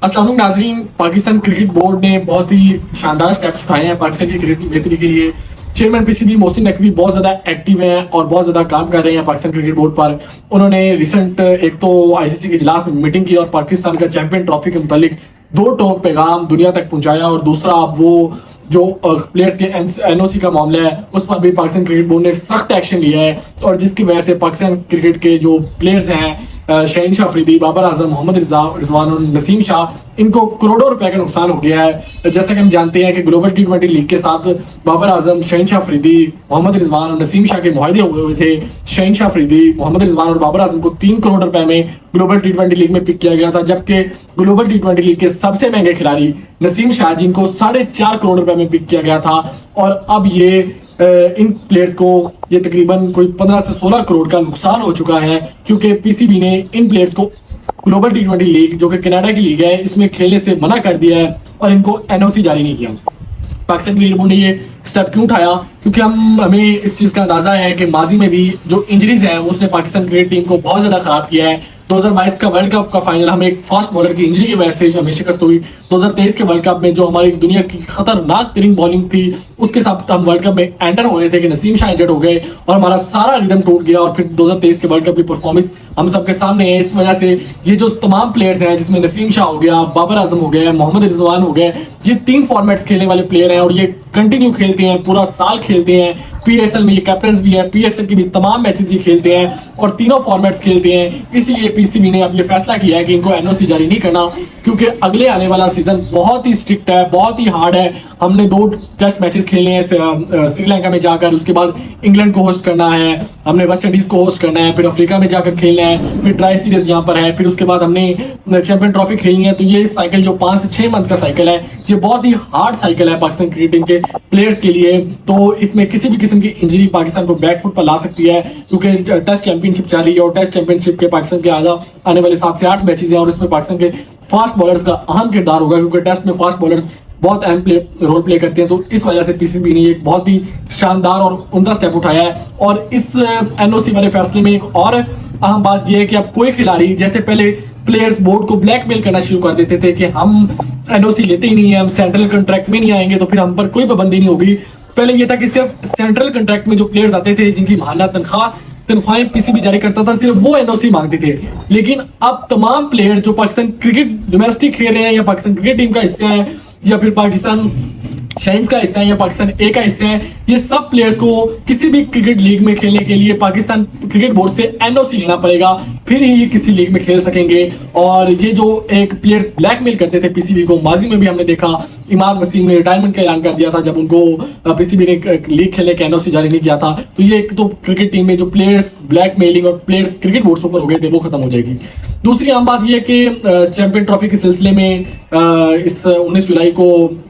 अस्सलाम वालेकुम नाज़रीन, पाकिस्तान क्रिकेट बोर्ड ने बहुत ही शानदार स्टेप्स उठाए हैं पाकिस्तान की क्रिकेट की बेहतरी के लिए। चेयरमैन पीसीबी मोहसिन नकवी बहुत ज़्यादा एक्टिव हैं और बहुत ज़्यादा काम कर रहे हैं पाकिस्तान क्रिकेट बोर्ड पर। उन्होंने रिसेंट एक तो आईसीसी के इजलास में मीटिंग की और पाकिस्तान का चैंपियन ट्रॉफी के मुतालिक दो टोक पैगाम दुनिया तक पहुंचाया, और दूसरा अब वो जो प्लेयर्स के एनओसी का मामला है उस पर भी पाकिस्तान क्रिकेट बोर्ड ने सख्त एक्शन लिया है, और जिसकी वजह से पाकिस्तान क्रिकेट के जो प्लेयर्स हैं शहनशाह अफरीदी, बाबर आजम, मोहम्मद रिजवान और नसीम शाह, इनको करोड़ों रुपए का नुकसान हो गया है। जैसा कि हम जानते हैं कि ग्लोबल टी20 लीग के साथ बाबर आजम, शहनशाह अफरीदी, मोहम्मद रिजवान और नसीम शाह के मुआहदे हुए थे। शहनशाह अफरीदी, मोहम्मद रिजवान और बाबर आजम को 3 करोड़ रुपए में ग्लोबल टी20 लीग में पिक किया गया था, जबकि ग्लोबल टी20 लीग के सबसे महंगे खिलाड़ी नसीम शाह जिनको 4.5 करोड़ रुपए में पिक किया गया था, और अब ये इन प्लेयर्स को ये तकरीबन कोई 15 से 16 करोड़ का नुकसान हो चुका है, क्योंकि पीसीबी ने इन प्लेयर्स को ग्लोबल टी20 लीग जो कि कनाडा की लीग है इसमें खेलने से मना कर दिया है और इनको एनओसी जारी नहीं किया। पाकिस्तान क्रिकेट बोर्ड ने ये स्टेप क्यों उठाया? क्योंकि हमें इस चीज़ का अंदाजा है कि माजी में भी जो इंजरीज हैं उसने पाकिस्तान क्रिकेट टीम को बहुत ज़्यादा ख़राब किया है। 2022 का वर्ल्ड कप का फाइनल हमें एक फास्ट बॉलर की इंजरी की वजह से हमें शिकस्त हुई। 2023 के वर्ल्ड कप में जो हमारी दुनिया की खतरनाक तरीन बॉलिंग थी उसके साथ हम वर्ल्ड कप में एंटर हो रहे थे कि नसीम शाह इंजर्ड हो गए और हमारा सारा रिदम टूट गया, और फिर 2023 के वर्ल्ड कप की परफॉर्मेंस हम सबके सामने है। इस वजह से ये जो तमाम प्लेयर्स हैं जिसमें नसीम शाह हो गया, बाबर आजम हो गया, मोहम्मद रिजवान हो गए, ये 3 फॉर्मेट्स खेलने वाले प्लेयर हैं और ये कंटिन्यू खेलते हैं, पूरा साल खेलते हैं। पीएसएल में ये कैप्टन भी है, पीएसएल की भी तमाम मैचेस ये खेलते हैं और तीनों फॉर्मेट्स खेलते हैं। इसलिए पीसीबी ने अब ये फैसला किया है कि इनको एनओसी जारी नहीं करना, क्योंकि अगले आने वाला सीजन बहुत ही स्ट्रिक्ट है, बहुत ही हार्ड है। हमने 2 टेस्ट मैचेस खेलने हैं श्रीलंका में जाकर, उसके बाद इंग्लैंड को होस्ट करना है, हमने वेस्ट इंडीज को होस्ट करना है, फिर अफ्रीका में जाकर खेलना है, फिर ट्राई सीरीज यहाँ पर है, फिर उसके बाद हमने चैंपियन ट्रॉफी खेलनी है। तो ये साइकिल जो 5 से 6 मंथ का साइकिल है, ये बहुत ही हार्ड साइकिल है पाकिस्तान क्रिकेट टीम के प्लेयर्स के लिए। तो इसमें किसी भी किस्म की इंजरी पाकिस्तान को बैकफुट पर ला सकती है, क्योंकि टेस्ट चैंपियनशिप चल रही है और टेस्ट चैंपियनशिप के पाकिस्तान के आने वाले 7 से 8 मैचेस हैं और इसमें पाकिस्तान के फास्ट बॉलर्स का अहम किरदार होगा, क्योंकि टेस्ट में फास्ट बॉलर्स बहुत अहम रोल प्ले करते हैं। तो इस वजह से पीसीबी ने एक बहुत ही शानदार और उम्दा स्टेप उठाया है। और इस एनओसी वाले फैसले में एक और अहम बात यह है कि अब कोई खिलाड़ी, जैसे पहले प्लेयर्स बोर्ड को ब्लैकमेल करना शुरू कर देते थे कि हम एनओसी लेते ही नहीं है, हम सेंट्रल कॉन्ट्रैक्ट में नहीं आएंगे तो फिर हम पर कोई पाबंदी नहीं होगी। पहले ये था कि सिर्फ सेंट्रल कॉन्ट्रैक्ट में जो प्लेयर्स आते थे जिनकी माहाना तनख्वाहें पीसीबी जारी करता था, सिर्फ वो एनओसी मांगते थे। लेकिन अब तमाम प्लेयर जो पाकिस्तान क्रिकेट डोमेस्टिक खेल रहे हैं या पाकिस्तान क्रिकेट टीम का हिस्सा है या फिर पाकिस्तान शाइन्स का हिस्सा है या पाकिस्तान ए का हिस्सा है, ये सब प्लेयर्स को किसी भी क्रिकेट लीग में खेलने के लिए पाकिस्तान क्रिकेट बोर्ड से एनओसी लेना पड़ेगा, फिर ही ये किसी लीग में खेल सकेंगे। और ये जो एक प्लेयर्स ब्लैकमेल करते थे पीसीबी को, माजी में भी हमने देखा इमाद वसीम ने रिटायरमेंट का ऐलान कर दिया था जब उनको पीसीबी ने लीग खेलने के एनओसी जारी नहीं किया था। तो ये एक तो क्रिकेट टीम में जो प्लेयर्स ब्लैकमेलिंग और प्लेयर्स क्रिकेट बोर्ड से ऊपर हो गए थे वो खत्म हो जाएगी। दूसरी आम बात यह कि चैंपियन ट्रॉफी के सिलसिले में इस 19 जुलाई को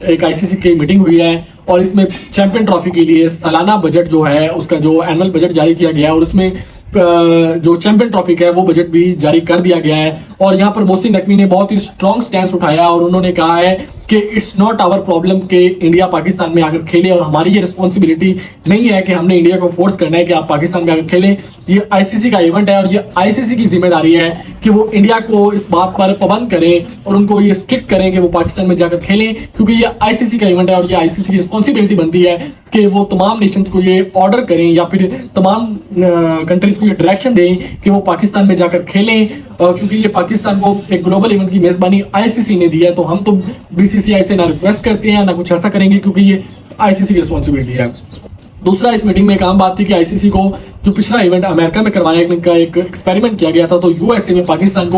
एक आईसीसी की मीटिंग हुई है और इसमें चैंपियन ट्रॉफी के लिए सालाना बजट जो है उसका जो एनुअल बजट जारी किया गया है और उसमें जो चैंपियन ट्रॉफी का है वो बजट भी जारी कर दिया गया है। और यहाँ पर मोहसिन नकवी ने बहुत ही स्ट्रॉन्ग स्टैंड उठाया और उन्होंने कहा है कि इट्स नॉट आवर प्रॉब्लम कि इंडिया पाकिस्तान में आकर खेले, और हमारी ये रिस्पॉन्सिबिलिटी नहीं है कि हमने इंडिया को फोर्स करना है कि आप पाकिस्तान में आकर खेलें। ये आईसीसी का इवेंट है और ये आईसीसी की जिम्मेदारी है कि वो इंडिया को इस बात पर पाबंद करें और उनको ये स्ट्रिक्ट करें कि वो पाकिस्तान में जाकर खेलें, क्योंकि ये आईसीसी का इवेंट है और ये आईसीसी की रिस्पॉन्सिबिलिटी बनती है कि वो तमाम नेशंस को ये ऑर्डर करें या फिर तमाम कंट्रीज को ये डायरेक्शन दें कि वो पाकिस्तान में जाकर खेलें, क्योंकि ये पाकिस्तान को एक ग्लोबल इवेंट की मेजबानी आईसीसी ने दी है। तो हम तो बीसीसीआई से ना रिक्वेस्ट करते हैं ना कुछ ऐसा करेंगे, क्योंकि ये आईसीसी की रिस्पॉन्सिबिलिटी है। दूसरा, इस मीटिंग में एक आम बात थी कि आईसीसी को जो पिछला इवेंट अमेरिका में करवाने का एक एक्सपेरिमेंट किया गया था, तो यूएसए में पाकिस्तान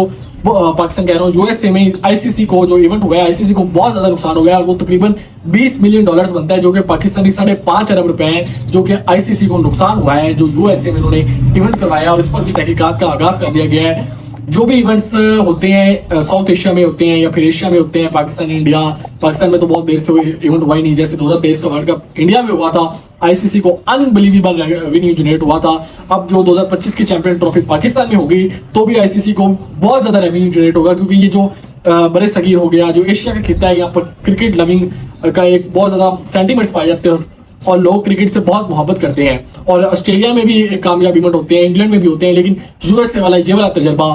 कह रहा हूँ यूएसए में आईसीसी को जो इवेंट हुआ है आईसीसी को बहुत ज्यादा नुकसान हो गया। वो तकरीबन $20 मिलियन बनता है, जो कि पाकिस्तानी 5.5 अरब रुपए हैं, जो कि आईसीसी को नुकसान हुआ है जो यूएसए में उन्होंने इवेंट करवाया, और इस पर भी तहकीकात का आगाज कर दिया गया है। जो भी इवेंट्स होते हैं साउथ एशिया में होते हैं या फिर एशिया में होते हैं, पाकिस्तान इंडिया, पाकिस्तान में तो बहुत देर से इवेंट हुआ ही नहीं, जैसे 2023 का वर्ल्ड कप इंडिया में हुआ था, आईसीसी को अनबिलीवेबल रेवेन्यू जनरेट हुआ था। अब जो 2025 की चैंपियन ट्रॉफी पाकिस्तान में होगी तो भी आईसीसी को बहुत ज्यादा रेवेन्यू जनरेट होगा, क्योंकि ये जो बड़े सगीर हो गया, जो एशिया का खिता है, यहाँ पर क्रिकेट लविंग का एक बहुत ज्यादा सेंटीमेंट्स पाए जाते हैं और लोग क्रिकेट से बहुत मोहब्बत करते हैं। और ऑस्ट्रेलिया में भी एक कामयाब इवेंट होते हैं, इंग्लैंड में भी होते हैं, लेकिन यूएसए वाला ये वाला तजर्बा